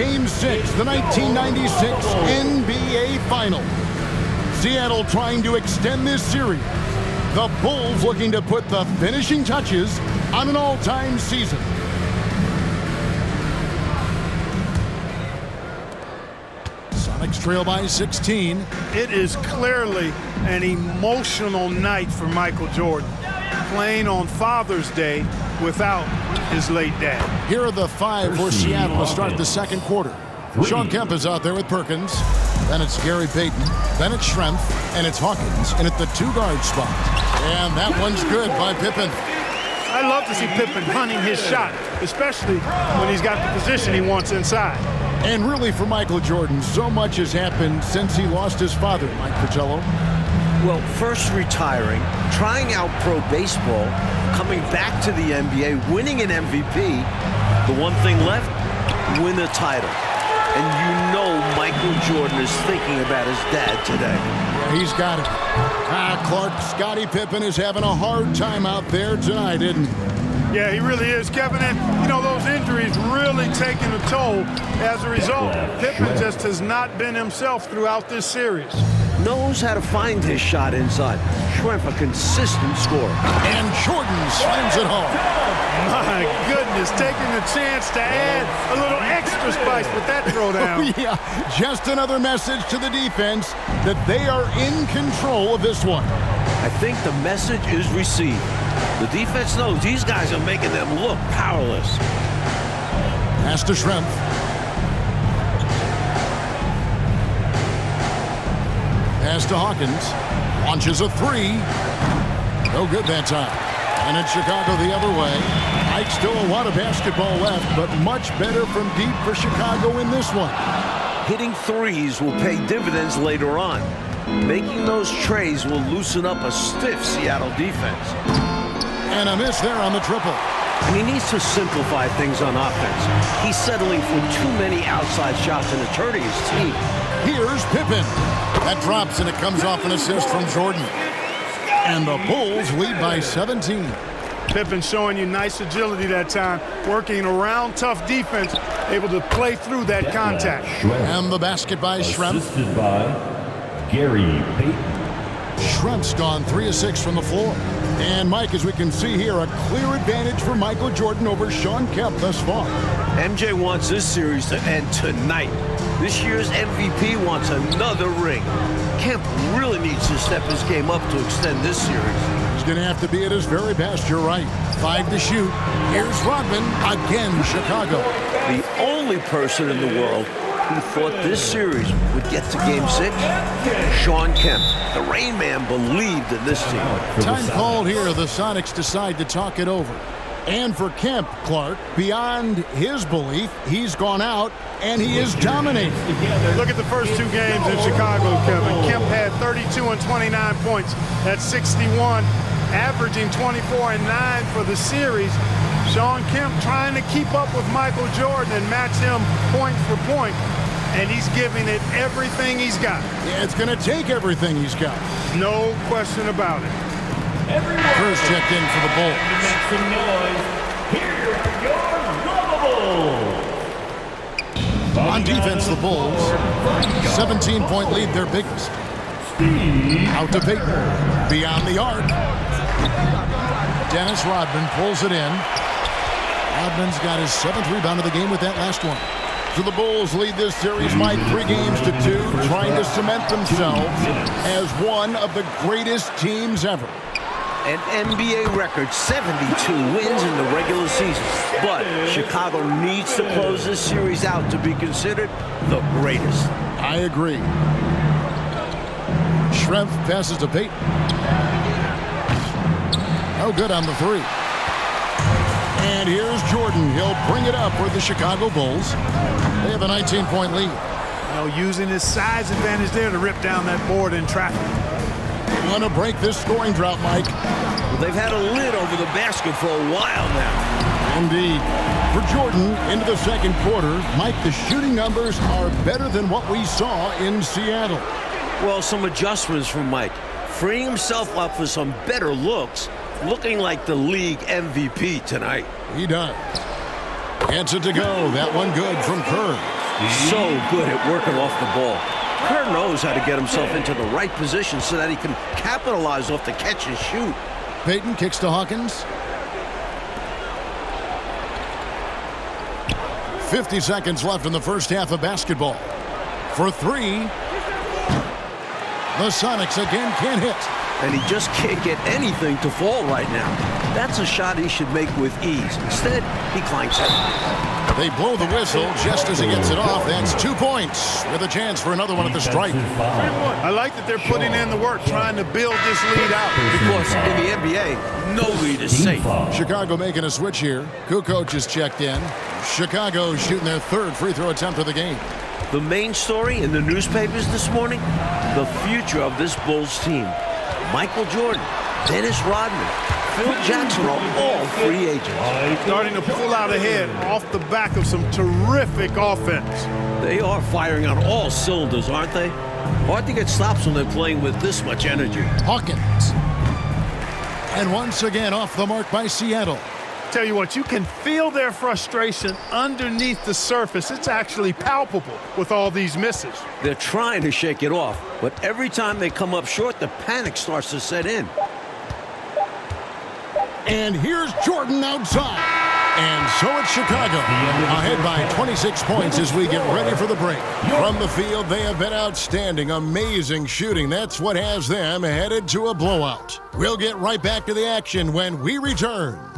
Game 6, the 1996 NBA Final. Seattle trying to extend this series. The Bulls looking to put the finishing touches on an all-time season. Sonics trail by 16. It is clearly an emotional night for Michael Jordan, playing on Father's Day without his late dad. Here are the 5 for Seattle to start the second quarter. Sean Kemp is out there with Perkins. Then it's Gary Payton. Then it's Schrempf. And it's Hawkins in at the 2-guard spot. And that one's good by Pippen. I love to see Pippen hunting his shot, especially when he's got the position he wants inside. And really for Michael Jordan, so much has happened since he lost his father, Mike Fratello. Well, first retiring, trying out pro baseball, coming back to the NBA, winning an MVP. The one thing left, win a title. And you know Michael Jordan is thinking about his dad today. Yeah, he's got it. Clark, Scottie Pippen is having a hard time out there tonight, isn't he? Yeah, he really is, Kevin. And, you know, those injuries really taking a toll as a result. Pippen just has not been himself throughout this series. Knows how to find his shot inside. Schrempf, a consistent scorer. And Jordan slams it home. My goodness, taking the chance to add a little extra spice with that throwdown. Oh, yeah, just another message to the defense that they are in control of this one. I think the message is received. The defense knows these guys are making them look powerless. Pass to Schrempf. Pass to Hawkins. Launches a 3. No good that time. And it's Chicago the other way. Mike, still a lot of basketball left, but much better from deep for Chicago in this one. Hitting threes will pay dividends later on. Making those trays will loosen up a stiff Seattle defense. And a miss there on the triple. And he needs to simplify things on offense. He's settling for too many outside shots and it's hurting his team. Here's Pippen. That drops and it comes off an assist from Jordan. And the Bulls lead by 17. Pippen showing you nice agility that time, working around tough defense, able to play through that contact. And the basket by Schrempf. Assisted by Gary Payton. Schrempf's gone 3 of 6 from the floor. And Mike, as we can see here, a clear advantage for Michael Jordan over Sean Kemp thus far. MJ wants this series to end tonight. This year's MVP wants another ring. Kemp really needs to step his game up to extend this series. He's going to have to be at his very best, you're right. 5 to shoot. Here's Rodman, again Chicago. The only person in the world who thought this series would get to Game 6, Sean Kemp. The Rain Man believed in this team. Time called here. The Sonics decide to talk it over. And for Kemp, Clark, beyond his belief, he's gone out and he is dominating. Look at the first 2 games in Chicago, Kevin. Kemp had 32 and 29 points. That's 61, averaging 24 and 9 for the series. Sean Kemp trying to keep up with Michael Jordan and match him point for point. And he's giving it everything he's got. Yeah, it's going to take everything he's got. No question about it. First checked in for the Bulls. Make some noise. Here are your Lavables. On defense, the Bulls. 17-point lead, their biggest. Out to Payton. Beyond the arc. Dennis Rodman pulls it in. Rodman's got his 7th rebound of the game with that last one. So the Bulls lead this series, Mike, 3 games to 2, trying to cement themselves as one of the greatest teams ever. An NBA record, 72 wins in the regular season. But Chicago needs to close this series out to be considered the greatest. I agree. Schrempf passes to Payton. Oh, good on the 3. And here's Jordan. He'll bring it up for the Chicago Bulls. They have a 19-point lead. You know, using his size advantage there to rip down that board in traffic. Want to break this scoring drought, Mike. Well, they've had a lid over the basket for a while now. Indeed. For Jordan, into the second quarter, Mike, the shooting numbers are better than what we saw in Seattle. Well, some adjustments from Mike. Freeing himself up for some better looks, looking like the league MVP tonight. He does. Gets it to go. That one good from Kerr. So good at working off the ball. Kerr knows how to get himself into the right position so that he can capitalize off the catch and shoot. Payton kicks to Hawkins. 50 seconds left in the first half of basketball. For three. The Sonics again can't hit. And he just can't get anything to fall right now. That's a shot he should make with ease. Instead, he clanks it. They blow the whistle just as he gets it off. That's 2 points with a chance for another one at the stripe. I like that they're putting in the work, trying to build this lead out. Because in the NBA, no lead is safe. Chicago making a switch here. Kukoc is checked in. Chicago shooting their third free throw attempt of the game. The main story in the newspapers this morning, the future of this Bulls team. Michael Jordan, Dennis Rodman, Phil Jackson are all free agents. Starting to pull out ahead off the back of some terrific offense. They are firing on all cylinders, aren't they? Hard to get stops when they're playing with this much energy. Hawkins. And once again off the mark by Seattle. Tell you what, you can feel their frustration underneath the surface. It's actually palpable with all these misses. They're trying to shake it off, but every time they come up short, the panic starts to set in. And here's Jordan outside. And so it's Chicago, ahead by 26 points as we get ready for the break. From the field, they have been outstanding, amazing shooting. That's what has them headed to a blowout. We'll get right back to the action when we return.